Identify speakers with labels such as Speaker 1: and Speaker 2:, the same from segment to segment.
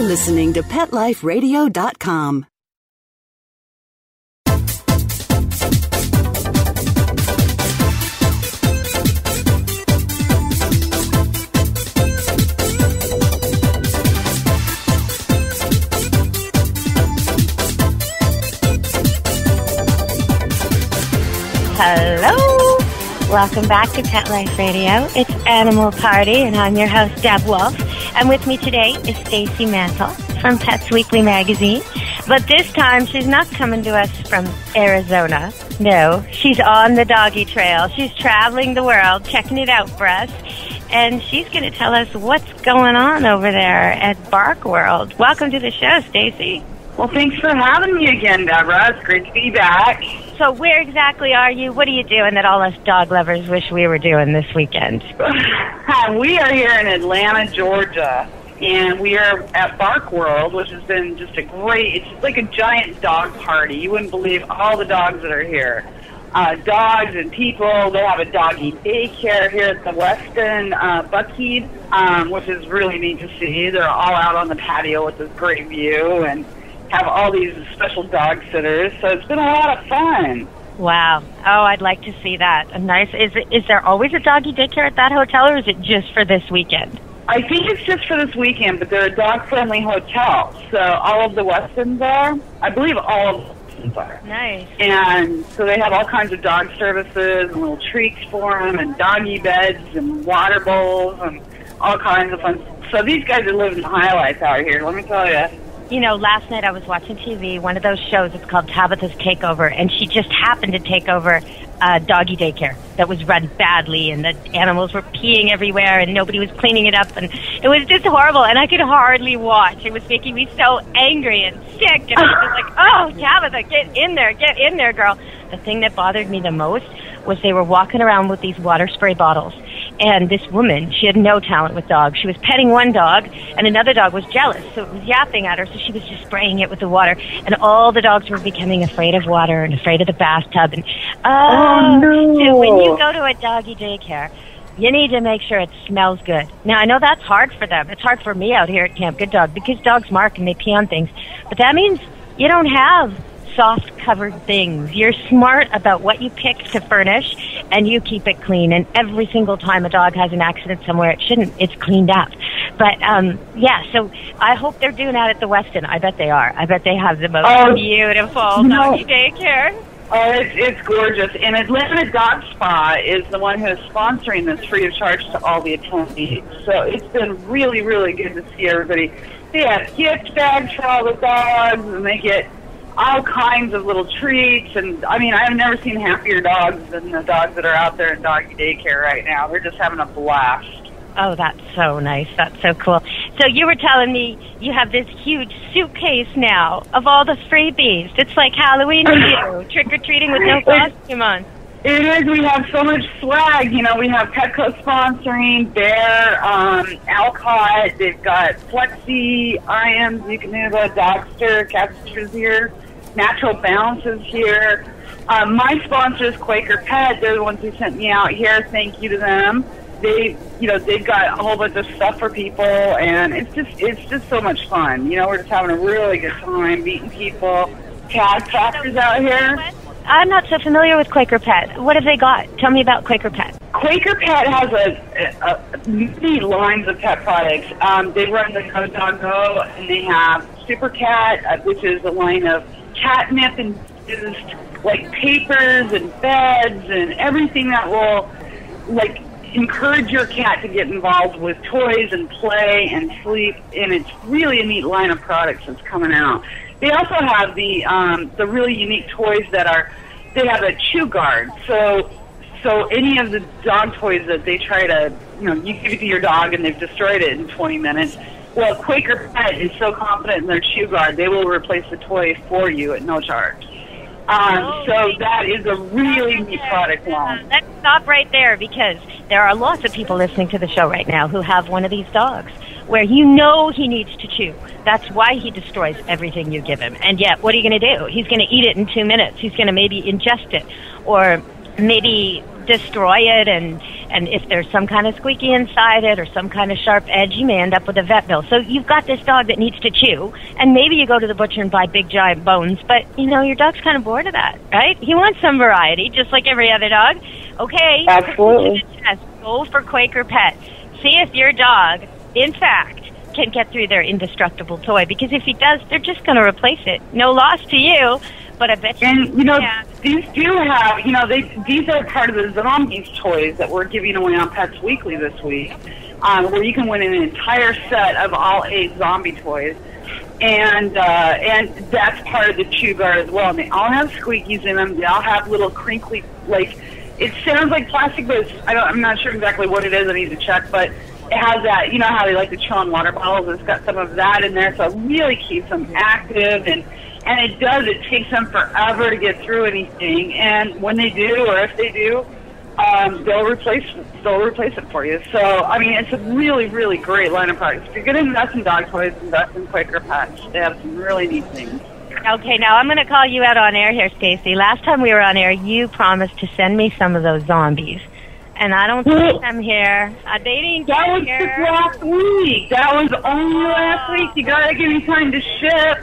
Speaker 1: listening to PetLifeRadio.com.
Speaker 2: Hello! Welcome back to Pet Life Radio. It's Animal Party, and I'm your host, Deb Wolf. And with me today is Stacy Mantle from Pets Weekly magazine. But this time, she's not coming to us from Arizona. No, she's on the doggy trail. She's traveling the world, checking it out for us. And she's going to tell us what's going on over there at BarkWorld. Welcome to the show, Stacy.
Speaker 3: Well, thanks for having me again, Deborah. It's great to be back.
Speaker 2: So where exactly are you? What are you doing that all us dog lovers wish we were doing this weekend?
Speaker 3: We are here in Atlanta, Georgia, and we are at BarkWorld, which has been just it's like a giant dog party. You wouldn't believe all the dogs that are here. Dogs and people. They have a doggy daycare here at the Westin Buckhead, which is really neat to see. They're all out on the patio with this great view and have all these special dog sitters, so it's been a lot of fun.
Speaker 2: Wow. Oh, I'd like to see that. Nice. Is there always a doggy daycare at that hotel, or is it just for this weekend?
Speaker 3: I think it's just for this weekend, but they're a dog-friendly hotel, so all of the Westins are. I believe all of the Westins are.
Speaker 2: Nice.
Speaker 3: And so they have all kinds of dog services and little treats for them and doggy beds and water bowls and all kinds of fun. So these guys are living the high life out here, let me tell you.
Speaker 2: You know, last night I was watching TV, one of those shows, it's called Tabitha's Takeover, and she just happened to take over a doggy daycare that was run badly, and the animals were peeing everywhere, and nobody was cleaning it up, and it was just horrible, and I could hardly watch. It was making me so angry and sick, and I was just like, oh, Tabitha, get in there, girl. The thing that bothered me the most was they were walking around with these water spray bottles. And this woman, she had no talent with dogs. She was petting one dog, and another dog was jealous, so it was yapping at her, so she was just spraying it with the water. And all the dogs were becoming afraid of water and afraid of the bathtub. And
Speaker 3: oh no.
Speaker 2: So when you go to a doggy daycare, you need to make sure it smells good. Now, I know that's hard for them. It's hard for me out here at Camp Good Dog because dogs mark and they pee on things. But that means you don't have soft-covered things. You're smart about what you pick to furnish, and you keep it clean. And every single time a dog has an accident somewhere it shouldn't, it's cleaned up. But, yeah, so I hope they're doing that at the Westin. I bet they are. I bet they have the most beautiful doggy daycare.
Speaker 3: Oh, it's gorgeous. And Atlanta Dog Spa is the one who is sponsoring this free of charge to all the attendees. So it's been really, really good to see everybody. They have gift bags for all the dogs, and they get all kinds of little treats, and I mean, I've never seen happier dogs than the dogs that are out there in doggy daycare right now. They're just having a blast.
Speaker 2: Oh, that's so nice. That's so cool. So you were telling me you have this huge suitcase now of all the freebies. It's like Halloween to you, trick-or-treating with no costume on.
Speaker 3: It is. We have so much swag. You know, we have Petco sponsoring, Bear, Alcott. They've got Flexi, Iams, Eukanuba, Dogster, Catster's here. Natural Balance is here. My sponsors, Quaker Pet, they're the ones who sent me out here. Thank you to them. They've got a whole bunch of stuff for people, and it's just so much fun. You know, we're just having a really good time meeting people. Tag Factors out here.
Speaker 2: I'm not so familiar with Quaker Pet. What have they got? Tell me about Quaker Pet.
Speaker 3: Quaker Pet has many lines of pet products. They run the Go Dog Go, and they have Super Cat, which is a line of catnip and like papers and beds and everything that will like encourage your cat to get involved with toys and play and sleep. And it's really a neat line of products that's coming out. They also have the really unique toys they have a chew guard. So any of the dog toys that they try to, you give it to your dog and they've destroyed it in 20 minutes. Well, Quaker Pet is so confident in their chew guard, they will replace the toy for you at no charge. So that is a really neat product line.
Speaker 2: Let's stop right there because there are lots of people listening to the show right now who have one of these dogs where he needs to chew. That's why he destroys everything you give him. And yet, what are you going to do? He's going to eat it in 2 minutes. He's going to maybe ingest it or maybe destroy it, and if there's some kind of squeaky inside it or some kind of sharp edge, you may end up with a vet bill. So you've got this dog that needs to chew, and maybe you go to the butcher and buy big giant bones, but your dog's kind of bored of that, right? He wants some variety, just like every other dog. Okay,
Speaker 3: absolutely.
Speaker 2: Go for Quaker Pet. See if your dog, in fact, can get through their indestructible toy, because if he does, they're just going to replace it. No loss to you, but I bet you.
Speaker 3: And these do have, these are part of the Zombies toys that we're giving away on Pets Weekly this week, where you can win an entire set of all 8 zombie toys, and that's part of the Chew Guard as well. And they all have squeakies in them. They all have little crinkly, it sounds like plastic, but I'm not sure exactly what it is. I need to check, but it has that, how they like to chill on water bottles. It's got some of that in there, so it really keeps them active, and it takes them forever to get through anything. And when they do, or if they do, they'll replace it for you. So, it's a really, really great line of products. If you're going to invest in dog toys, invest in Quaker Pets. They have some really neat things.
Speaker 2: Okay, now I'm going to call you out on air here, Stacy. Last time we were on air, you promised to send me some of those zombies. And I don't see them here. They didn't
Speaker 3: That was just last week. That was only last week. You gotta give me time to ship.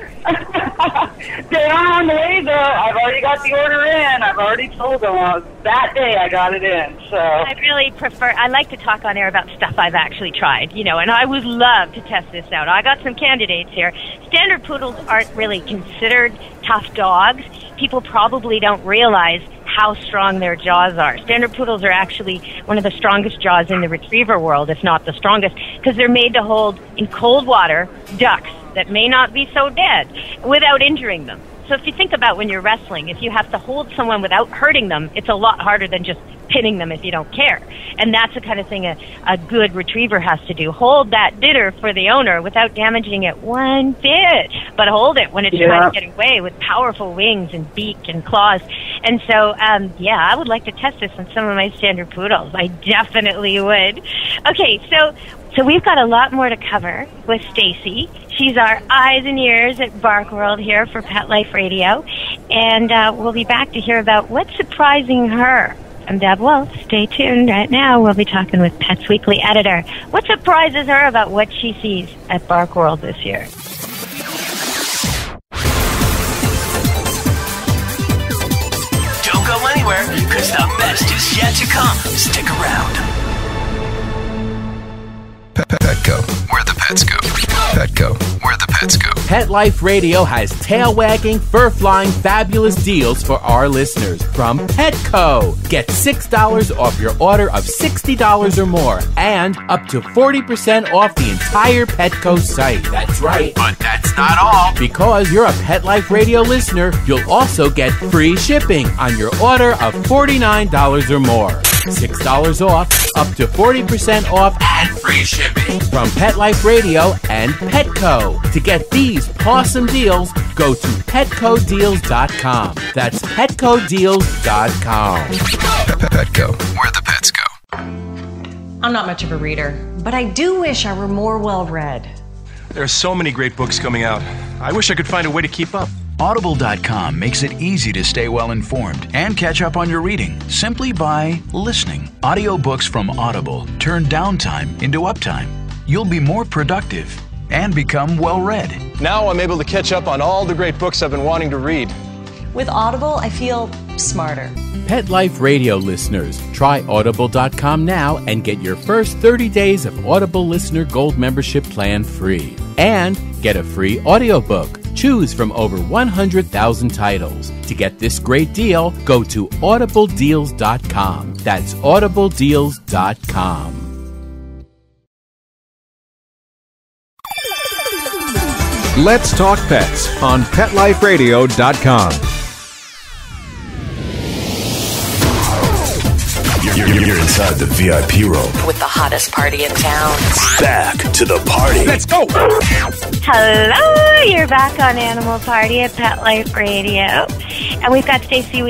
Speaker 3: They are on the way, though. I've already got the order in. I've already told them that day I got it in. So
Speaker 2: I really I like to talk on air about stuff I've actually tried, and I would love to test this out. I got some candidates here. Standard poodles aren't really considered tough dogs. People probably don't realize how strong their jaws are. Standard poodles are actually one of the strongest jaws in the retriever world, if not the strongest, because they're made to hold, in cold water, ducks that may not be so dead without injuring them. So if you think about when you're wrestling, if you have to hold someone without hurting them, it's a lot harder than just pinning them if you don't care. And that's the kind of thing a good retriever has to do. Hold that dinner for the owner without damaging it one bit, but hold it when it's trying to get away with powerful wings and beak and claws. And so, I would like to test this on some of my standard poodles. I definitely would. Okay, so we've got a lot more to cover with Stacy. She's our eyes and ears at BarkWorld here for Pet Life Radio. And we'll be back to hear about what's surprising her. I'm Deb Wolf. Stay tuned. Right now, we'll be talking with Pets Weekly editor. What surprises her about what she sees at BarkWorld this year?
Speaker 4: Don't go anywhere, because the best is yet to come. Stick around.
Speaker 5: Petco, where the pets go. Petco, where the pets go.
Speaker 6: Pet Life Radio has tail-wagging, fur-flying, fabulous deals for our listeners from Petco. Get $6 off your order of $60 or more, and up to 40% off the entire Petco site. That's right. But that's not all. Because you're a Pet Life Radio listener, you'll also get free shipping on your order of $49 or more. $6 off, up to 40% off, and free shipping from Pet Life Radio and Petco. To get these awesome deals, go to PetcoDeals.com. That's PetcoDeals.com.
Speaker 5: Petco, where the pets go.
Speaker 7: I'm not much of a reader, but I do wish I were more well-read.
Speaker 8: There are so many great books coming out. I wish I could find a way to keep up.
Speaker 9: Audible.com makes it easy to stay well-informed and catch up on your reading simply by listening. Audiobooks from Audible turn downtime into uptime. You'll be more productive and become well-read.
Speaker 8: Now I'm able to catch up on all the great books I've been wanting to read.
Speaker 7: With Audible, I feel smarter.
Speaker 6: Pet Life Radio listeners, try Audible.com now and get your first 30 days of Audible Listener Gold membership plan free. And get a free audiobook. Choose from over 100,000 titles. To get this great deal, go to audibledeals.com. That's audibledeals.com.
Speaker 10: Let's Talk Pets on PetLifeRadio.com.
Speaker 5: You're inside the VIP room.
Speaker 11: With the hottest party in town.
Speaker 5: Back to the party.
Speaker 10: Let's go!
Speaker 2: Hello, you're back on Animal Party at Pet Life Radio. And we've got Stacy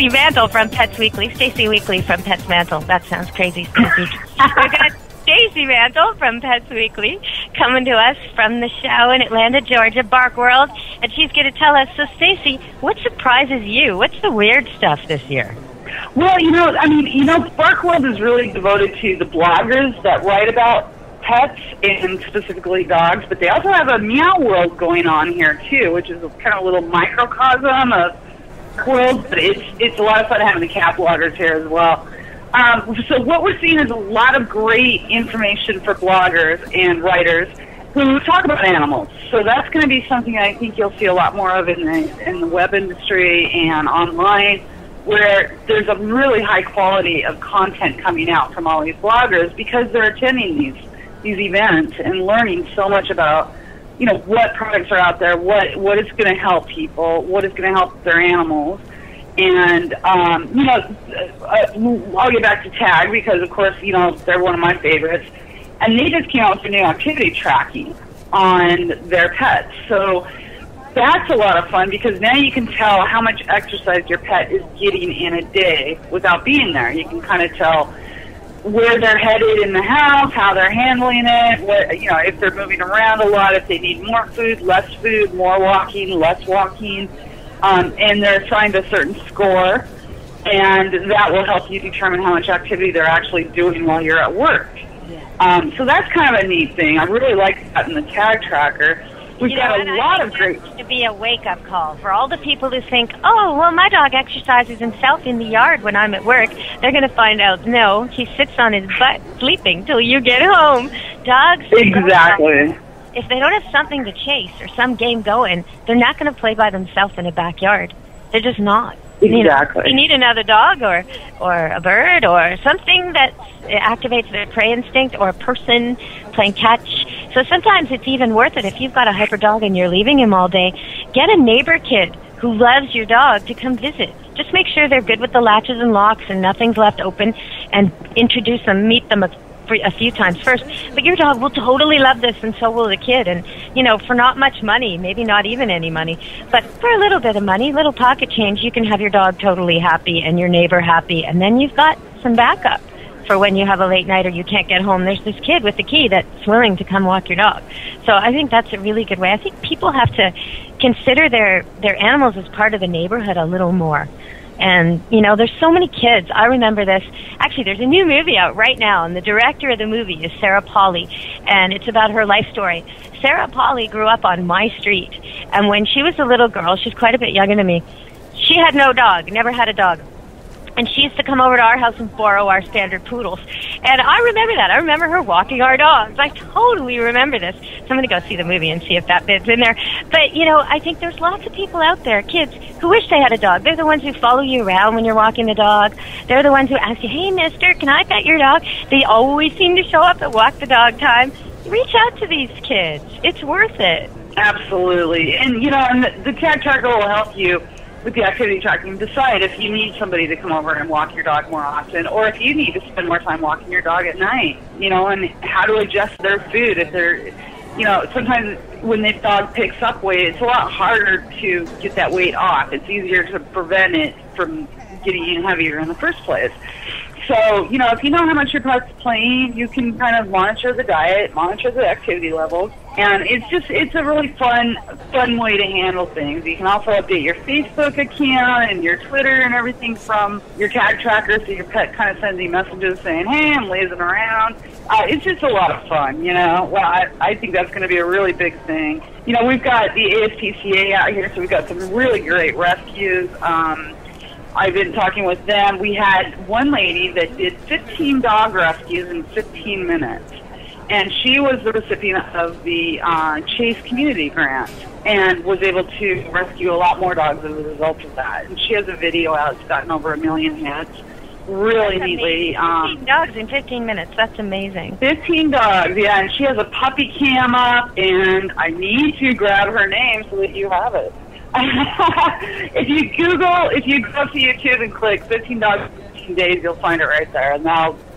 Speaker 2: Mantle from Pets Weekly. Stacy Weekly from Pets Mantle. That sounds crazy, Stacy. We've got Stacy Mantle from Pets Weekly coming to us from the show in Atlanta, Georgia, BarkWorld. And she's going to tell us, so Stacy, what surprises you? What's the weird stuff this year?
Speaker 3: Well, BarkWorld is really devoted to the bloggers that write about pets and specifically dogs, but they also have a Meow World going on here too, which is kind of a little microcosm of BarkWorld, but it's a lot of fun having the cat bloggers here as well. So what we're seeing is a lot of great information for bloggers and writers who talk about animals. So that's going to be something I think you'll see a lot more of in the web industry and online, where there's a really high quality of content coming out from all these bloggers because they're attending these events and learning so much about, what products are out there, what is going to help people, what is going to help their animals. And, I'll get back to Tag because, of course, they're one of my favorites. And they just came out with new activity tracking on their pets. So that's a lot of fun because now you can tell how much exercise your pet is getting in a day without being there. You can kind of tell where they're headed in the house, how they're handling it, if they're moving around a lot, if they need more food, less food, more walking, less walking. And they're assigned a certain score, and that will help you determine how much activity they're actually doing while you're at work. So that's kind of a neat thing. I really like that in the Tag Tracker. We've got a lot of great...
Speaker 2: to be a wake-up call for all the people who think, oh, well, my dog exercises himself in the yard when I'm at work. They're going to find out, no, he sits on his butt sleeping till you get home. Dogs...
Speaker 3: Exactly.
Speaker 2: If they don't have something to chase or some game going, they're not going to play by themselves in a backyard. They're just not.
Speaker 3: Exactly.
Speaker 2: You need another dog or a bird or something that activates their prey instinct, or a person playing catch. So sometimes it's even worth it if you've got a hyper dog and you're leaving him all day. Get a neighbor kid who loves your dog to come visit. Just make sure they're good with the latches and locks and nothing's left open, and introduce them, meet them a few times first. But your dog will totally love this, and so will the kid. And, for not much money, maybe not even any money, but for a little bit of money, little pocket change, you can have your dog totally happy and your neighbor happy. And then you've got some backup for when you have a late night or you can't get home. There's this kid with the key that's willing to come walk your dog. So I think that's a really good way. I think people have to consider their animals as part of the neighborhood a little more. And, there's so many kids. I remember this. Actually, there's a new movie out right now, and the director of the movie is Sarah Polley, and it's about her life story. Sarah Polley grew up on my street, and when she was a little girl, she's quite a bit younger than me, she had no dog, never had a dog. And she used to come over to our house and borrow our standard poodles. And I remember that. I remember her walking our dogs. I totally remember this. So I'm going to go see the movie and see if that bit's in there. But, I think there's lots of people out there, kids, who wish they had a dog. They're the ones who follow you around when you're walking the dog. They're the ones who ask you, hey, mister, can I pet your dog? They always seem to show up at walk the dog time. Reach out to these kids. It's worth it.
Speaker 3: Absolutely. And, and the Tag Tracker will help you with the activity tracking, decide if you need somebody to come over and walk your dog more often, or if you need to spend more time walking your dog at night, and how to adjust their food. If they're, sometimes when the dog picks up weight, it's a lot harder to get that weight off. It's easier to prevent it from getting heavier in the first place. So, if you know how much your pet's playing, you can kind of monitor the diet, monitor the activity levels, and it's a really fun way to handle things. You can also update your Facebook account and your Twitter and everything from your Tag Tracker, so your pet kind of sends you messages saying, hey, I'm lazing around. It's just a lot of fun, Well, I think that's going to be a really big thing. We've got the ASPCA out here, so we've got some really great rescues. I've been talking with them. We had one lady that did 15 dog rescues in 15 minutes, and she was the recipient of the Chase Community Grant and was able to rescue a lot more dogs as a result of that. And she has a video out. It's gotten over 1 million hits. Really neat lady.
Speaker 2: 15 dogs in 15 minutes. That's amazing.
Speaker 3: 15 dogs, yeah. And she has a puppy cam up, and I need to grab her name so that you have it. If you go to YouTube and click 15 dogs in 15 days, you'll find it right there, and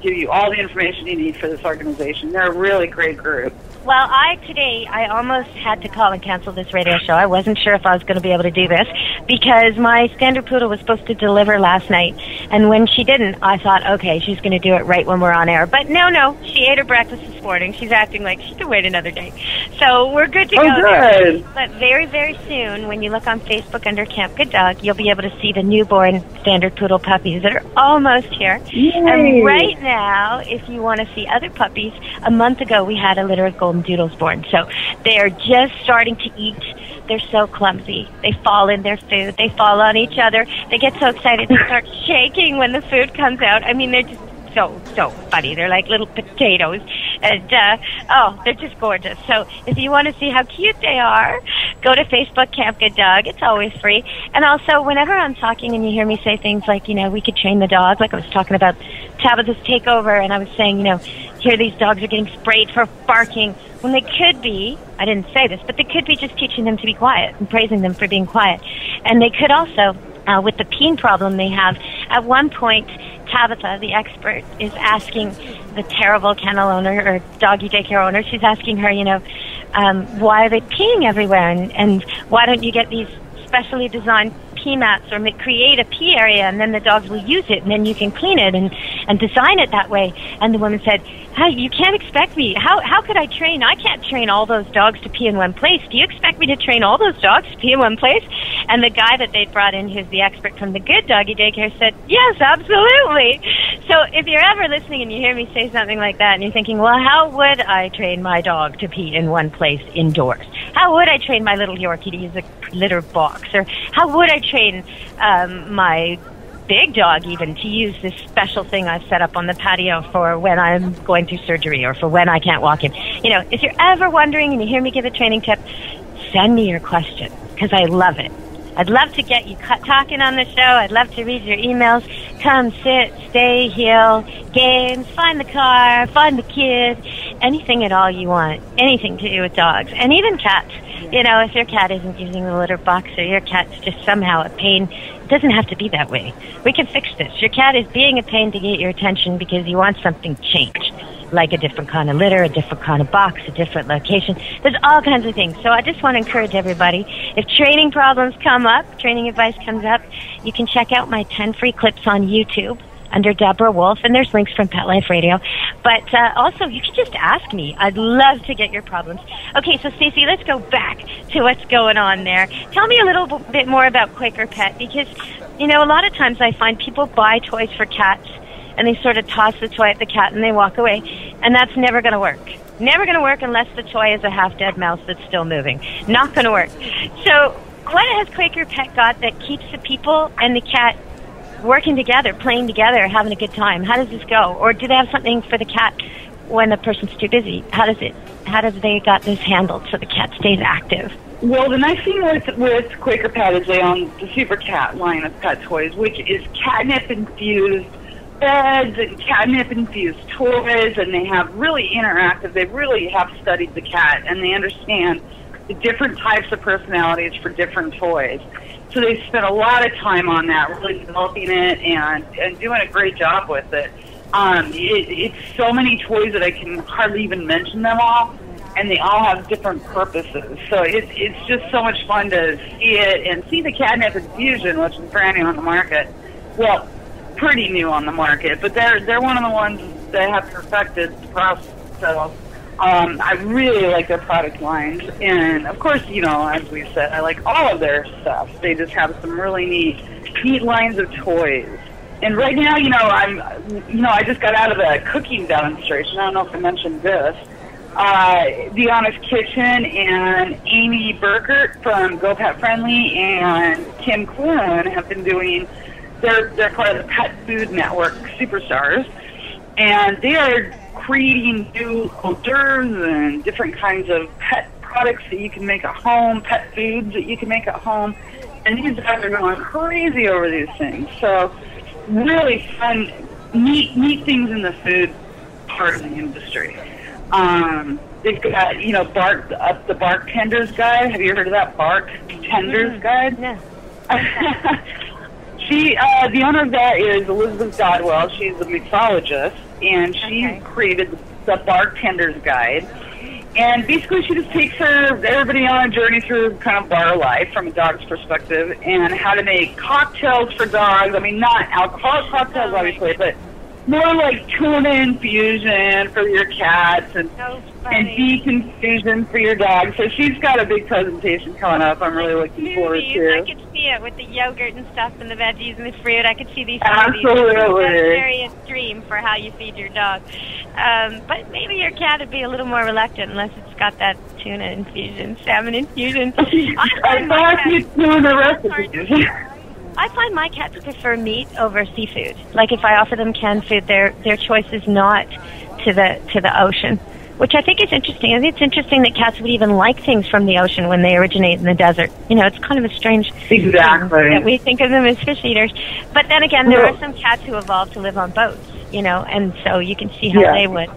Speaker 3: give you all the information you need for this organization. They're a really great group.
Speaker 2: Well, today I almost had to call and cancel this radio show. I wasn't sure if I was going to be able to do this because my standard poodle was supposed to deliver last night. And when she didn't, I thought, okay, she's going to do it right when we're on air. But no, she ate her breakfast this morning. She's acting like she can wait another day. So we're good to go there. But very, very soon, when you look on Facebook under Camp Good Dog, you'll be able to see the newborn standard poodle puppies that are almost here.
Speaker 3: Yay.
Speaker 2: And right now, if you want to see other puppies, a month ago we had a litter of golden doodles born. So they're just starting to eat. They're so clumsy. They fall in their food. They fall on each other. They get so excited they start shaking when the food comes out. I mean, they're just so funny. They're like little potatoes. And, they're just gorgeous. So if you want to see how cute they are, go to Facebook, Camp Good Dog. It's always free. And also, whenever I'm talking and you hear me say things like, we could train the dog, like I was talking about Tabitha's takeover, and I was saying, here these dogs are getting sprayed for barking, when they could be, I didn't say this, but they could be just teaching them to be quiet and praising them for being quiet. And they could also, with the peen problem they have, at one point, Tabitha, the expert, is asking the terrible kennel owner or doggy daycare owner, she's asking her, why are they peeing everywhere? And why don't you get these specially designed pee mats or create a pee area, and then the dogs will use it, and then you can clean it and design it that way. And the woman said, hey, you can't expect me. How could I train? I can't train all those dogs to pee in one place. Do you expect me to train all those dogs to pee in one place? And the guy that they brought in, who's the expert from the Good Doggy Daycare, said, yes, absolutely. So if you're ever listening and you hear me say something like that and you're thinking, well, how would I train my dog to pee in one place indoors? How would I train my little Yorkie to use a litter box? Or how would I train my big dog even to use this special thing I've set up on the patio for when I'm going through surgery or for when I can't walk him? If you're ever wondering and you hear me give a training tip, send me your question because I love it. I'd love to get you talking on the show. I'd love to read your emails. Come, sit, stay, heal, games, find the car, find the kid, anything at all you want, anything to do with dogs, and even cats. If your cat isn't using the litter box or your cat's just somehow a pain, it doesn't have to be that way. We can fix this. Your cat is being a pain to get your attention because you want something changed, like a different kind of litter, a different kind of box, a different location. There's all kinds of things. So I just want to encourage everybody, if training problems come up, training advice comes up, you can check out my 10 free clips on YouTube under Deborah Wolf, and there's links from Pet Life Radio. But also, you can just ask me. I'd love to get your problems. Okay, so Stacey, let's go back to what's going on there. Tell me a little bit more about Quaker Pet, because, a lot of times I find people buy toys for cats, and they sort of toss the toy at the cat and they walk away, and that's never going to work. Never going to work unless the toy is a half-dead mouse that's still moving. Not going to work. So what has Quaker Pet got that keeps the people and the cat working together, playing together, having a good time? How does this go? Or do they have something for the cat when the person's too busy? How does they got this handled so the cat stays active?
Speaker 3: Well, the nice thing with Quaker Pet is they own the Super Cat line of pet toys, which is catnip-infused beds and catnip-infused toys, and they have really interactive, they really have studied the cat, and they understand the different types of personalities for different toys. So they spent a lot of time on that, really developing it and doing a great job with it. It's so many toys that I can hardly even mention them all, and they all have different purposes. So it's just so much fun to see it and see the catnip infusion, which is brand new on the market. Well, pretty new on the market, but they're one of the ones that have perfected the process. So I really like their product lines, and of course, as we said, I like all of their stuff. They just have some really neat lines of toys. And right now, I just got out of a cooking demonstration. I don't know if I mentioned this. The Honest Kitchen and Amy Burkert from Go Pet Friendly and Kim Clune have been doing. They're part of the Pet Food Network Superstars, and they are creating new hors d'oeuvres and different kinds of pet products that you can make at home, pet foods that you can make at home, and these guys are going crazy over these things. So really fun, neat things in the food part of the industry. They've got, Bark, the Bark Tenders Guide. Have you heard of that Bark Tenders Guide?
Speaker 2: No.
Speaker 3: The owner of that is Elizabeth Dodwell. She's a mixologist, and she created the Bartender's Guide. And basically she just takes everybody on a journey through kind of bar life from a dog's perspective and how to make cocktails for dogs. I mean, not alcoholic cocktails, obviously, but more like tuna infusion for your cats and beef infusion for your dog. So she's got a big presentation coming up. I'm really looking forward to.
Speaker 2: I could see it with the yogurt and stuff and the veggies and the fruit. I could see these.
Speaker 3: Absolutely.
Speaker 2: That's very extreme for how you feed your dog. But maybe your cat would be a little more reluctant unless it's got that tuna infusion, salmon infusion. I find my cats prefer meat over seafood. Like if I offer them canned food, their choice is not to the ocean, which I think is interesting. I think it's interesting that cats would even like things from the ocean when they originate in the desert. You know, it's kind of a strange thing that we think of them as fish eaters. But then again, there are some cats who evolved to live on boats, you know, and so you can see how they would.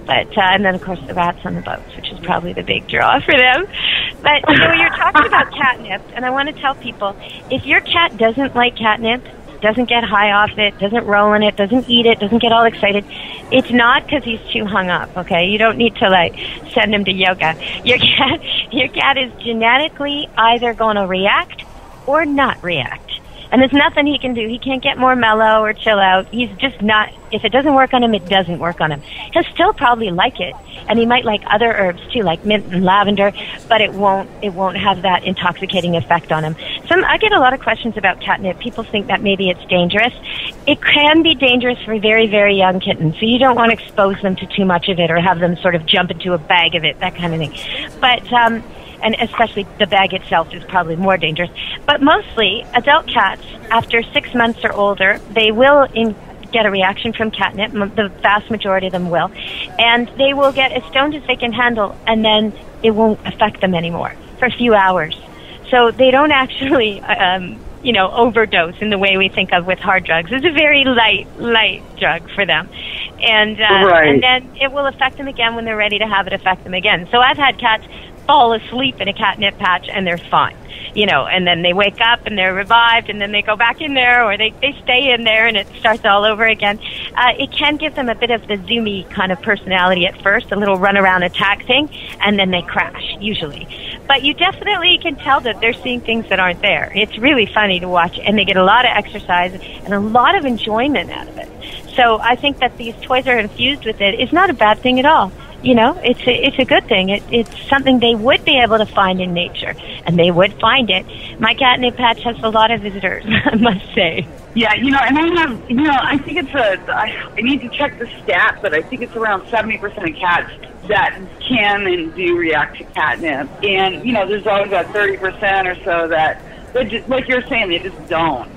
Speaker 2: But and then, of course, the rats on the boats, which is probably the big draw for them. But, you know, you're talking about catnip, and I want to tell people, if your cat doesn't like catnip, doesn't get high off it, doesn't roll in it, doesn't eat it, doesn't get all excited, it's not because he's too hung up, okay? You don't need to, like, send him to yoga. Your cat is genetically either going to react or not react. And there's nothing he can do. He can't get more mellow or chill out. He's just not, if it doesn't work on him, it doesn't work on him. He'll still probably like it. And he might like other herbs too, like mint and lavender, but it won't have that intoxicating effect on him. I get a lot of questions about catnip. People think that maybe it's dangerous. It can be dangerous for very, very young kittens. So you don't want to expose them to too much of it or have them sort of jump into a bag of it, that kind of thing. But, and especially the bag itself is probably more dangerous. But mostly, adult cats, after 6 months or older, they will get a reaction from catnip. The vast majority of them will. And they will get as stoned as they can handle, and then it won't affect them anymore for a few hours. So they don't actually, overdose in the way we think of with hard drugs. It's a very light drug for them. And then it will affect them again when they're ready to have it affect them again. So I've had cats fall asleep in a catnip patch and they're fine, you know, and then they wake up and they're revived and then they go back in there or they stay in there and it starts all over again. It can give them a bit of the zoomy kind of personality at first, a little run around attack thing, and then they crash usually. But you definitely can tell that they're seeing things that aren't there. It's really funny to watch, and they get a lot of exercise and a lot of enjoyment out of it. So I think that these toys are infused with it is not a bad thing at all. You know, it's a good thing. It's something they would be able to find in nature, and they would find it. My catnip patch has a lot of visitors, I must say.
Speaker 3: Yeah, you know, and I think I need to check the stat, but I think it's around 70% of cats that can and do react to catnip. And, you know, there's always that 30% or so that, just, like you're saying, they just don't.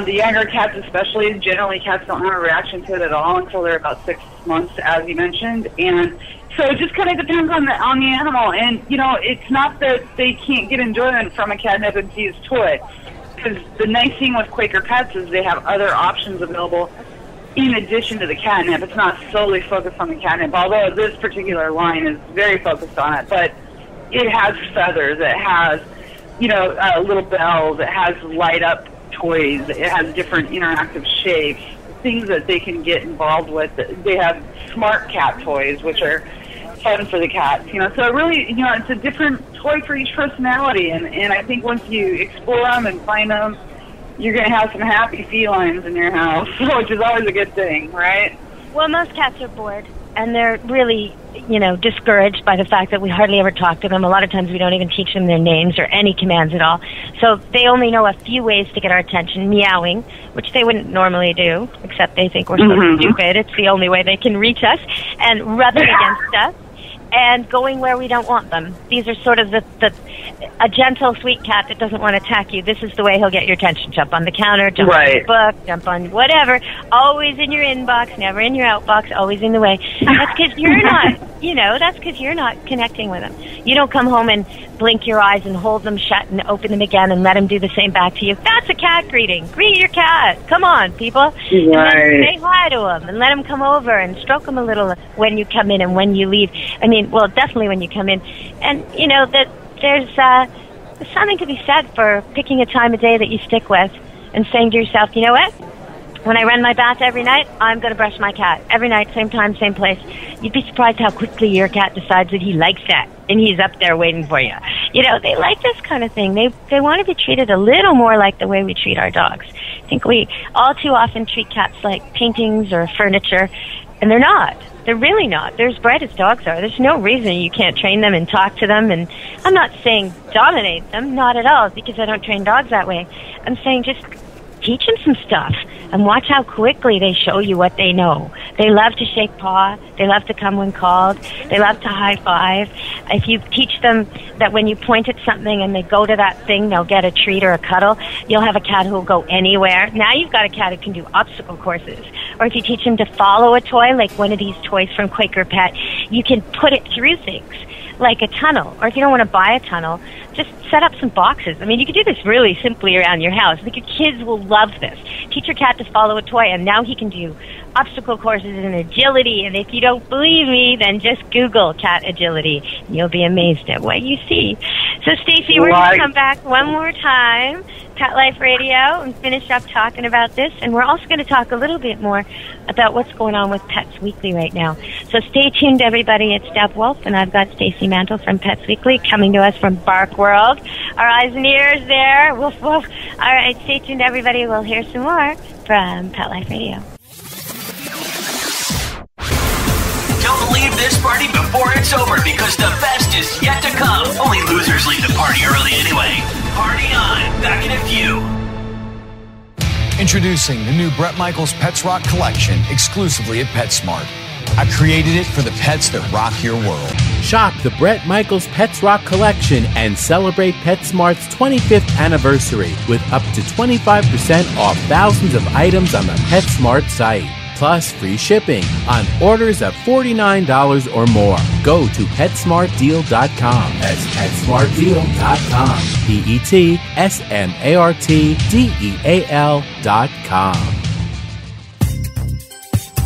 Speaker 3: The younger cats especially, generally cats don't have a reaction to it at all until they're about 6 months, as you mentioned. And so it just kind of depends on the animal. And, you know, it's not that they can't get enjoyment from a catnip-infused toy. Because the nice thing with Quaker Pets is they have other options available in addition to the catnip. It's not solely focused on the catnip, although this particular line is very focused on it. But it has feathers. It has, you know, little bells. It has light-up toys. It has different interactive shapes, things that they can get involved with. They have smart cat toys, which are fun for the cats. You know, so it really, you know, it's a different toy for each personality. And I think once you explore them and find them, you're going to have some happy felines in your house, which is always a good thing, right?
Speaker 2: Well, most cats are bored, and they're really, you know, discouraged by the fact that we hardly ever talk to them. A lot of times we don't even teach them their names or any commands at all. So they only know a few ways to get our attention. Meowing, which they wouldn't normally do, except they think we're so stupid. It's the only way they can reach us. And rubbing against us. And going where we don't want them. These are sort of a gentle, sweet cat that doesn't want to attack you. This is the way he'll get your attention. Jump on the counter, jump on your book, jump on whatever. Always in your inbox, never in your outbox, always in the way. That's because you're not, you know, that's because you're not connecting with them. You don't come home and blink your eyes and hold them shut and open them again and let them do the same back to you. That's a cat greeting. Greet your cat. Come on, people. Right. And then say hi to them and let them come over and stroke them a little when you come in and when you leave. I mean, well, definitely when you come in. And, you know, that there's something to be said for picking a time of day that you stick with and saying to yourself, you know what? When I run my bath every night, I'm going to brush my cat. Every night, same time, same place. You'd be surprised how quickly your cat decides that he likes that, and he's up there waiting for you. You know, they like this kind of thing. They want to be treated a little more like the way we treat our dogs. I think we all too often treat cats like paintings or furniture, and they're not. They're really not. They're as bright as dogs are. There's no reason you can't train them and talk to them, and I'm not saying dominate them, not at all, because I don't train dogs that way. I'm saying just teach them some stuff and watch how quickly they show you what they know. They love to shake paw. They love to come when called. They love to high five. If you teach them that when you point at something and they go to that thing, they'll get a treat or a cuddle, you'll have a cat who will go anywhere. Now you've got a cat who can do obstacle courses. Or if you teach them to follow a toy, like one of these toys from Quaker Pet, you can put it through things, like a tunnel. Or if you don't want to buy a tunnel, just set up some boxes. I mean, you can do this really simply around your house. I think your kids will love this. Teach your cat to follow a toy, and now he can do obstacle courses and agility. And if you don't believe me, then just Google cat agility. You'll be amazed at what you see. So, Stacy, we're going to come back one more time, Pet Life Radio, and finish up talking about this. And we're also going to talk a little bit more about what's going on with Pets Weekly right now. So stay tuned, everybody. It's Deb Wolf, and I've got Stacy Mantle from Pets Weekly coming to us from BarkWorld. Our eyes and ears there. Woof, woof. All right, stay tuned, everybody. We'll hear some more from Pet Life Radio.
Speaker 4: Don't leave this party before it's over, because the best is yet to come. Only losers leave the party early anyway. Party on. Back in a few.
Speaker 9: Introducing the new Bret Michaels Pets Rock collection exclusively at PetSmart. I created it for the pets that rock your world.
Speaker 6: Shop the Bret Michaels Pets Rock collection and celebrate PetSmart's 25th anniversary with up to 25% off thousands of items on the PetSmart site. Plus free shipping on orders of $49 or more. Go to PetSmartDeal.com. That's PetSmartDeal.com. PetSmartDeal.com.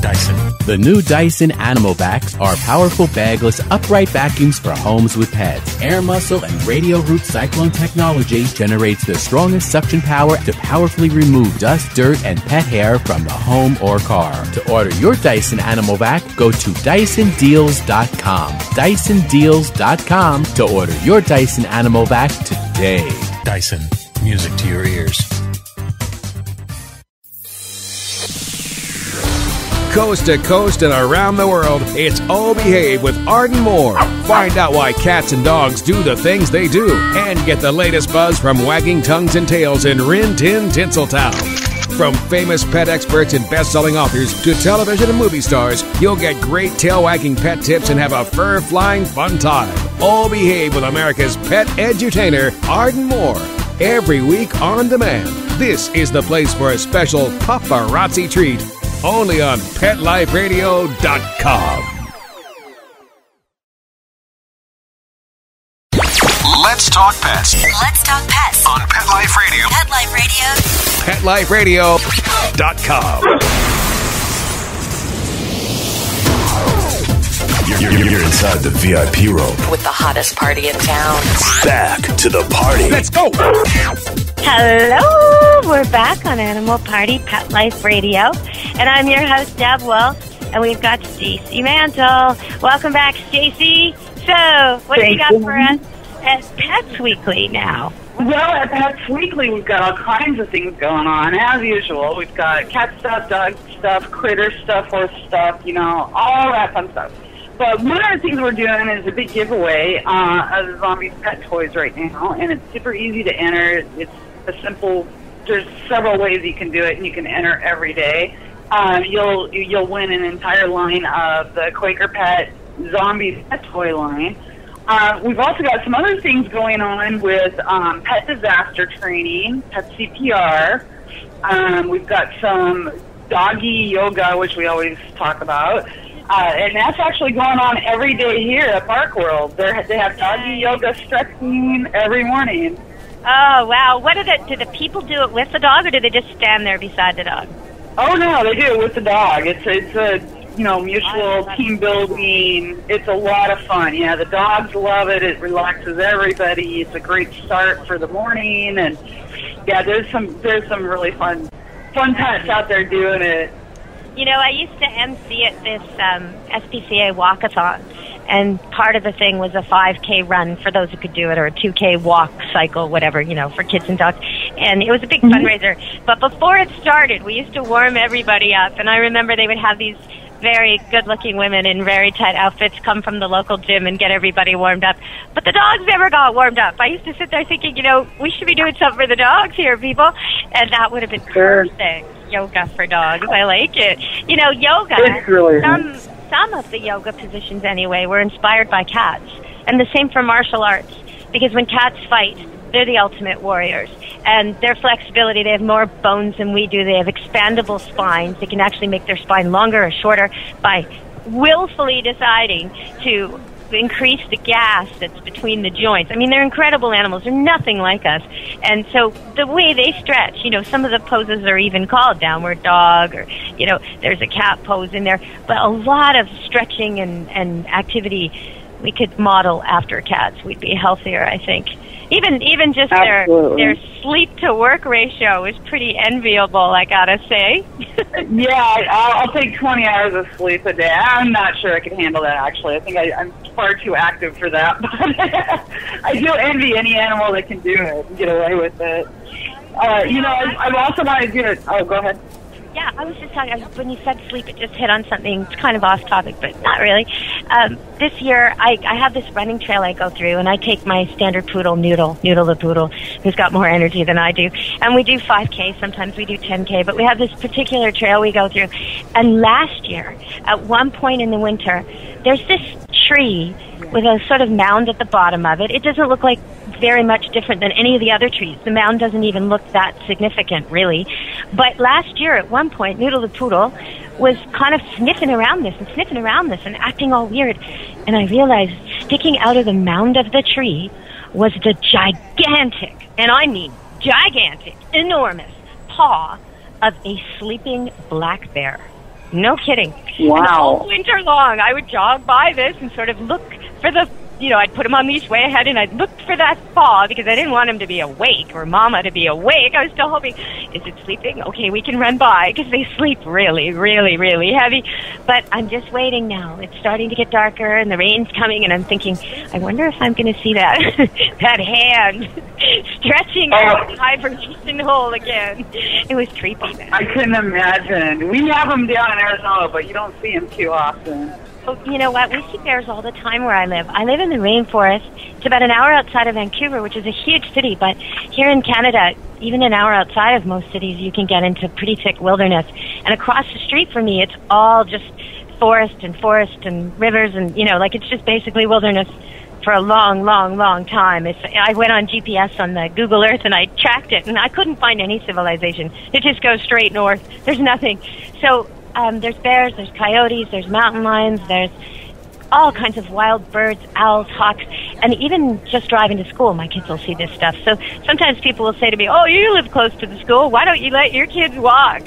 Speaker 12: Dyson.
Speaker 6: The new Dyson Animal Vacs are powerful bagless upright vacuums for homes with pets. Air muscle and radio root cyclone technology generates the strongest suction power to powerfully remove dust, dirt, and pet hair from the home or car. To order your Dyson Animal Vac, go to DysonDeals.com. DysonDeals.com to order your Dyson Animal Vac today.
Speaker 12: Dyson. Music to your ears.
Speaker 10: Coast to coast and around the world, it's Oh Behave with Arden Moore. Find out why cats and dogs do the things they do, and get the latest buzz from wagging tongues and tails in Rin Tin Tinseltown. From famous pet experts and best-selling authors to television and movie stars, you'll get great tail-wagging pet tips and have a fur-flying fun time. Oh Behave with America's pet edutainer, Arden Moore. Every week on demand. This is the place for a special paparazzi treat. Only on PetLifeRadio.com.
Speaker 5: Let's talk pets.
Speaker 11: Let's talk pets
Speaker 5: On Pet Life Radio.
Speaker 11: Pet Life
Speaker 5: PetLifeRadio.com.
Speaker 11: Radio.
Speaker 12: You're inside the VIP room.
Speaker 11: With the hottest party in town.
Speaker 12: Back to the party.
Speaker 10: Let's go!
Speaker 2: Hello, we're back on Animal Party Pet Life Radio, and I'm your host, Deb Wolf, and we've got Stacy Mantle. Welcome back, Stacy. So, what do you got for us at Pets Weekly now?
Speaker 3: Well, at Pets Weekly, we've got all kinds of things going on. As usual, we've got cat stuff, dog stuff, critter stuff, horse stuff, you know, all that fun stuff. But one of the things we're doing is a big giveaway of Zombie pet toys right now, and it's super easy to enter. It's a simple. There's several ways you can do it, and you can enter every day. You'll win an entire line of the Quaker Pet Zombie pet toy line. We've also got some other things going on with pet disaster training, pet CPR. We've got some doggy yoga, which we always talk about. And that's actually going on every day here at BarkWorld. They have doggy yoga stretching every morning.
Speaker 2: Oh, wow. Do the people do it with the dog, or do they just stand there beside the dog?
Speaker 3: Oh, no, they do it with the dog. It's a mutual team building. It's a lot of fun. Yeah, the dogs love it. It relaxes everybody. It's a great start for the morning. And, yeah, there's some really fun fun pets out there doing it.
Speaker 2: You know, I used to MC at this SPCA walkathon, and part of the thing was a 5K run for those who could do it, or a 2K walk cycle, whatever, you know, for kids and dogs. And it was a big fundraiser. But before it started, we used to warm everybody up, and I remember they would have these very good-looking women in very tight outfits come from the local gym and get everybody warmed up. But the dogs never got warmed up. I used to sit there thinking, you know, we should be doing something for the dogs here, people. And that would have been perfect. Yoga for dogs. I like it. You know, yoga,
Speaker 3: really
Speaker 2: some of the yoga positions anyway were inspired by cats. And the same for martial arts. Because when cats fight, they're the ultimate warriors. And their flexibility, they have more bones than we do. They have expandable spines. They can actually make their spine longer or shorter by willfully deciding to increase the gas that's between the joints. I mean, they're incredible animals. They're nothing like us. And so the way they stretch, you know, some of the poses are even called downward dog, or, you know, there's a cat pose in there. But a lot of stretching and activity we could model after cats. We'd be healthier, I think. Even just their sleep to work ratio is pretty enviable, I gotta say.
Speaker 3: Yeah, I'll take 20 hours of sleep a day. I'm not sure I can handle that, actually. I think I'm far too active for that. But I do envy any animal that can do it and get away with it. You know, I also want to do it. Oh, go ahead.
Speaker 2: Yeah, I was just talking, when you said sleep, it just hit on something. It's kind of off topic, but not really. This year, I have this running trail I go through, and I take my standard poodle, Noodle the poodle, who's got more energy than I do. And we do 5K, sometimes we do 10K, but we have this particular trail we go through. And last year, at one point in the winter, there's this tree with a sort of mound at the bottom of it. It doesn't look like very much different than any of the other trees. The mound doesn't even look that significant, really. But last year, at one point, Noodle the poodle was kind of sniffing around this and acting all weird. And I realized sticking out of the mound of the tree was the gigantic, and I mean gigantic, enormous paw of a sleeping black bear. No kidding.
Speaker 3: Wow.
Speaker 2: And all winter long, I would jog by this and sort of look for the, you know, I'd put him on leash way ahead, and I'd look for that paw because I didn't want him to be awake or Mama to be awake. I was still hoping, is it sleeping? Okay, we can run by, because they sleep really, really, really heavy. But I'm just waiting now. It's starting to get darker, and the rain's coming, and I'm thinking, I wonder if I'm going to see that that hand stretching out the hibernation hole again. It was creepy, man.
Speaker 3: I couldn't imagine. We have them down in Arizona, but you don't see them too often.
Speaker 2: Oh, you know what? We see bears all the time where I live. I live in the rainforest. It's about an hour outside of Vancouver, which is a huge city. But here in Canada, even an hour outside of most cities, you can get into pretty thick wilderness. And across the street from me, it's all just forest and rivers, and, you know, like it's just basically wilderness for a long, long, long time. I went on GPS on the Google Earth, and I tracked it, and I couldn't find any civilization. It just goes straight north. There's nothing. So there's bears, there's coyotes, there's mountain lions, there's all kinds of wild birds, owls, hawks, and even just driving to school, my kids will see this stuff. So sometimes people will say to me, oh, you live close to the school, why don't you let your kids walk?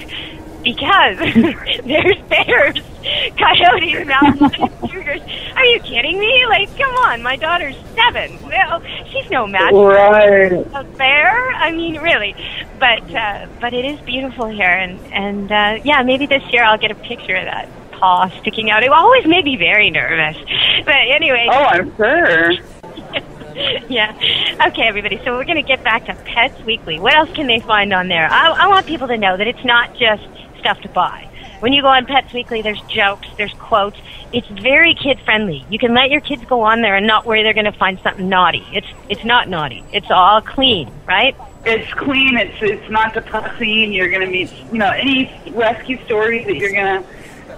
Speaker 2: Because there's bears, coyotes, mountain lions, cougars. Are you kidding me? Like, come on, my daughter's 7. No, she's no match for a bear. I mean, really. But it is beautiful here, and yeah, maybe this year I'll get a picture of that paw sticking out. It always made me very nervous. But anyway.
Speaker 3: Oh, I'm sure.
Speaker 2: Yeah. Okay, everybody. So we're going to get back to Pets Weekly. What else can they find on there? I want people to know that it's not just stuff to buy. When you go on Pets Weekly, there's jokes, there's quotes. It's very kid-friendly. You can let your kids go on there and not worry they're going to find something naughty. It's not naughty. It's all clean, right?
Speaker 3: It's clean. It's not depressing. You're going to meet, you know, any rescue stories that you're going to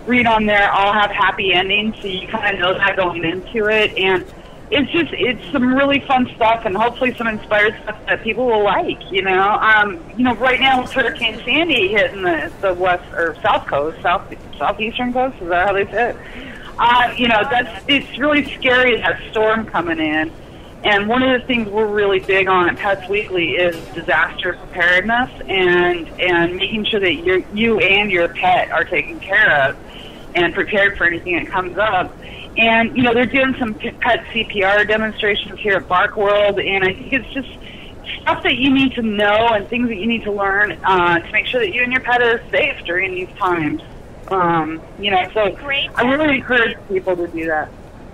Speaker 3: read on there all have happy endings, so you kind of know that going into it. And it's some really fun stuff, and hopefully some inspired stuff that people will like. You know, right now with Hurricane Sandy hitting the west or south coast, southeastern coast, is that how they say it? You know, it's really scary, that storm coming in. And one of the things we're really big on at Pets Weekly is disaster preparedness and making sure that you and your pet are taken care of and prepared for anything that comes up. And, you know, they're doing some pet CPR demonstrations here at BarkWorld, and I think it's stuff that you need to know and things that you need to learn to make sure that you and your pet are safe during these times. You know, so I really encourage people to do that.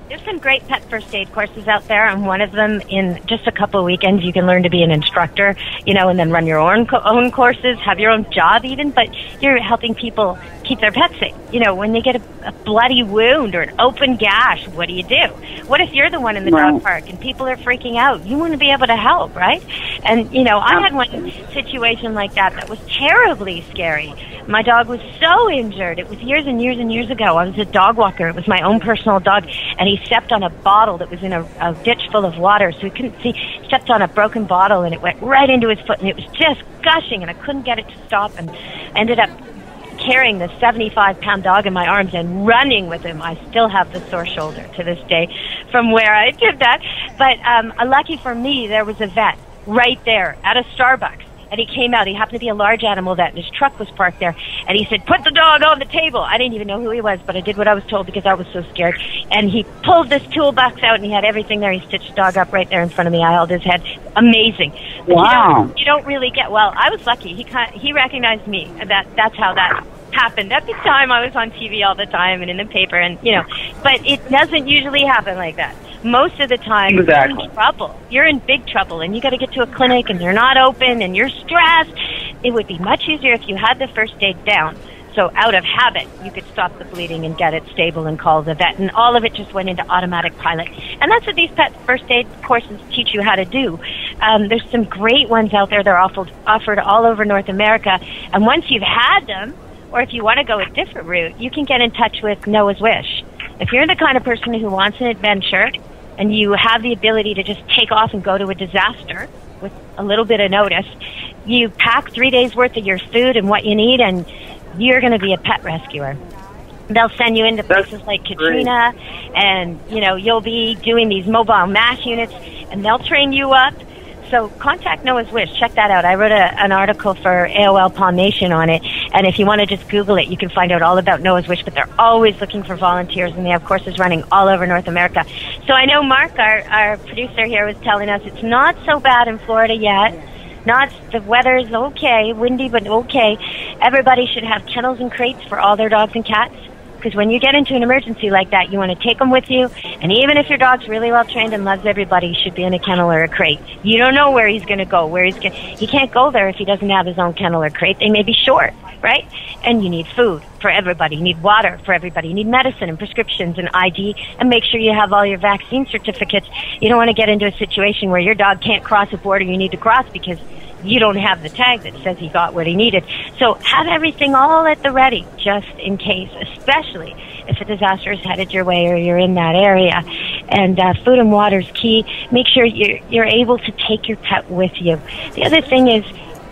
Speaker 2: There's some great pet first aid courses out there, and one of them, in just a couple of weekends, you can learn to be an instructor, you know, and then run your own courses, have your own job even, but you're helping people keep their pets safe. You know, when they get a bloody wound or an open gash, what do you do? What if you're the one in the dog park and people are freaking out? You want to be able to help, right? And, you know, I had one situation like that was terribly scary. My dog was so injured. It was years and years and years ago. I was a dog walker. It was my own personal dog, and he stepped on a bottle that was in a ditch full of water, so he couldn't see. He stepped on a broken bottle, and it went right into his foot, and it was just gushing, and I couldn't get it to stop, and ended up carrying this 75-pound dog in my arms and running with him. I still have the sore shoulder to this day from where I did that. But lucky for me, there was a vet right there at a Starbucks. And he came out. He happened to be a large animal vet, and his truck was parked there. And he said, "Put the dog on the table." I didn't even know who he was, but I did what I was told because I was so scared. And he pulled this toolbox out, and he had everything there. He stitched the dog up right there in front of me. I held his head. Amazing. But
Speaker 3: wow.
Speaker 2: You don't really get, well, I was lucky. He recognized me. That's how that happened. At the time, I was on TV all the time and in the paper, and, you know, but it doesn't usually happen like that. Most of the time,
Speaker 3: exactly.
Speaker 2: You're in trouble. You're in big trouble, and you got to get to a clinic, and they're not open, and you're stressed. It would be much easier if you had the first aid down. So out of habit, you could stop the bleeding and get it stable and call the vet, and all of it just went into automatic pilot. And that's what these pet first aid courses teach you how to do. There's some great ones out there. They're offered all over North America, and once you've had them, or if you want to go a different route, you can get in touch with Noah's Wish. If you're the kind of person who wants an adventure, and you have the ability to just take off and go to a disaster with a little bit of notice, you pack 3 days worth of your food and what you need, and you're going to be a pet rescuer. They'll send you into places like Katrina, and, you know, you'll be doing these mobile MASH units, and they'll train you up. So contact Noah's Wish. Check that out. I wrote an article for AOL Paw Nation on it, and if you want to just Google it, you can find out all about Noah's Wish, but they're always looking for volunteers, and they have courses running all over North America. So I know Mark, our producer here, was telling us it's not so bad in Florida yet. The weather's okay, windy, but okay. Everybody should have kennels and crates for all their dogs and cats. Because when you get into an emergency like that, you want to take them with you. And even if your dog's really well trained and loves everybody, he should be in a kennel or a crate. You don't know where he's going to go. He can't go there if he doesn't have his own kennel or crate. They may be short, right? And you need food for everybody. You need water for everybody. You need medicine and prescriptions and ID. And make sure you have all your vaccine certificates. You don't want to get into a situation where your dog can't cross a border you need to cross because you don't have the tag that says he got what he needed. So have everything all at the ready, just in case, especially if a disaster is headed your way or you're in that area. And food and water is key. Make sure you're able to take your pet with you. The other thing is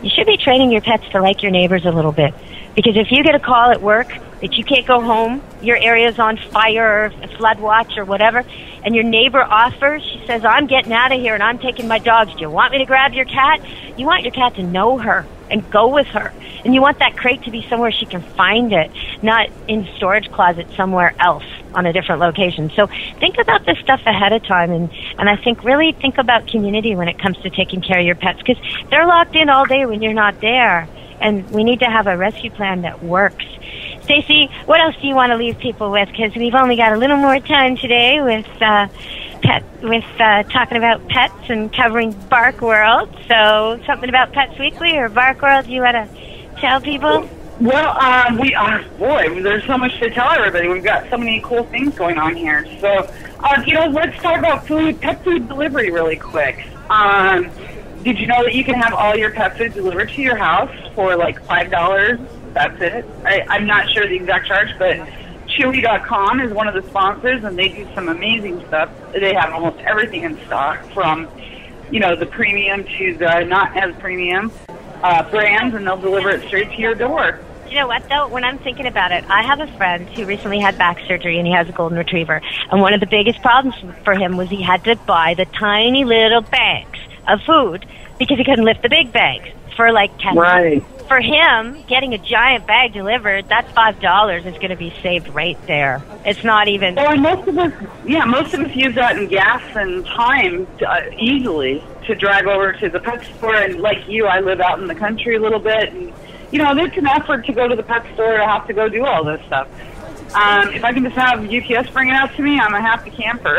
Speaker 2: you should be training your pets to like your neighbors a little bit. Because if you get a call at work that you can't go home, your area's on fire or flood watch or whatever, and your neighbor offers, she says, "I'm getting out of here and I'm taking my dogs. Do you want me to grab your cat?" You want your cat to know her and go with her. And you want that crate to be somewhere she can find it, not in storage closet somewhere else on a different location. So think about this stuff ahead of time, and I think really think about community when it comes to taking care of your pets, because they're locked in all day when you're not there. And we need to have a rescue plan that works. Stacey, what else do you want to leave people with? Because we've only got a little more time today with talking about pets and covering BarkWorld. So something about Pets Weekly or BarkWorld you want to tell people?
Speaker 3: Well, there's so much to tell everybody. We've got so many cool things going on here. So, let's talk about pet food delivery really quick. Did you know that you can have all your pet food delivered to your house for like $5? That's it. I'm not sure the exact charge, but Chewy.com is one of the sponsors, and they do some amazing stuff. They have almost everything in stock, from, the premium to the not as premium brands, and they'll deliver it straight to your door.
Speaker 2: You know what, though? When I'm thinking about it, I have a friend who recently had back surgery, and he has a golden retriever. And one of the biggest problems for him was he had to buy the tiny little bags of food because he couldn't lift the big bags for like 10
Speaker 3: right.
Speaker 2: for him, getting a giant bag delivered, that $5 is going to be saved right there. It's not even...
Speaker 3: Well, most of us use that in gas and time easily to drive over to the pet store. And like you, I live out in the country a little bit. And, it's an effort to go to the pet store to have to go do all this stuff. If I can just have UPS bring it out to me, I'm a happy camper,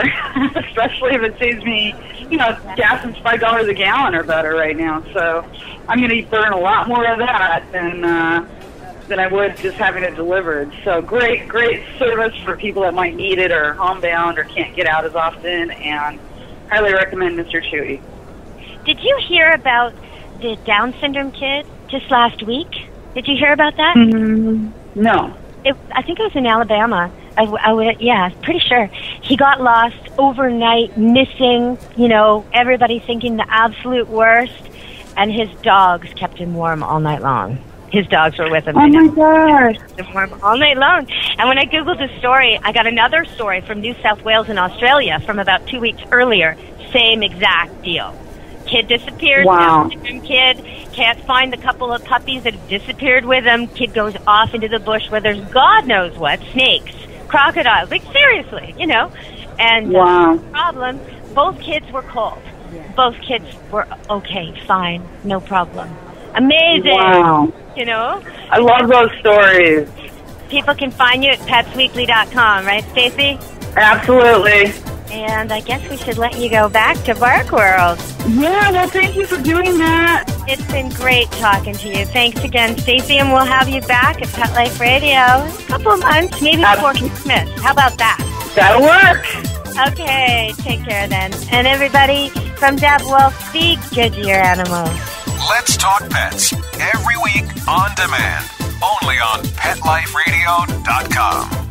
Speaker 3: especially if it saves me, gas is $5 a gallon or better right now. So I'm going to burn a lot more of that than I would just having it delivered. So great service for people that might need it or homebound or can't get out as often, and highly recommend Mr. Chewy.
Speaker 2: Did you hear about the Down syndrome kid just last week? Did you hear about that?
Speaker 3: No.
Speaker 2: I think it was in Alabama. Pretty sure. He got lost overnight, missing, everybody thinking the absolute worst, and his dogs kept him warm all night long. His dogs were with him.
Speaker 3: Oh, my gosh.
Speaker 2: Kept him warm all night long. And when I Googled the story, I got another story from New South Wales in Australia from about 2 weeks earlier. Same exact deal. Kid disappears.
Speaker 3: Wow.
Speaker 2: Kid can't find the couple of puppies that have disappeared with him. Kid goes off into the bush where there's God knows what, snakes, crocodiles. Like, seriously, And
Speaker 3: wow.
Speaker 2: The problem, both kids were cold. Both kids were okay, fine, no problem. Amazing.
Speaker 3: Wow.
Speaker 2: I
Speaker 3: love those stories.
Speaker 2: People can find you at petsweekly.com, right, Stacy?
Speaker 3: Absolutely.
Speaker 2: And I guess we should let you go back to BarkWorld.
Speaker 3: Yeah, well, thank you for doing that.
Speaker 2: It's been great talking to you. Thanks again, Stacy, and we'll have you back at Pet Life Radio in a couple of months, maybe before Christmas. How about that?
Speaker 3: That'll work.
Speaker 2: Okay, take care then. And everybody, from Deb Wolf, be good to your animals.
Speaker 5: Let's Talk Pets, every week on demand, only on PetLifeRadio.com.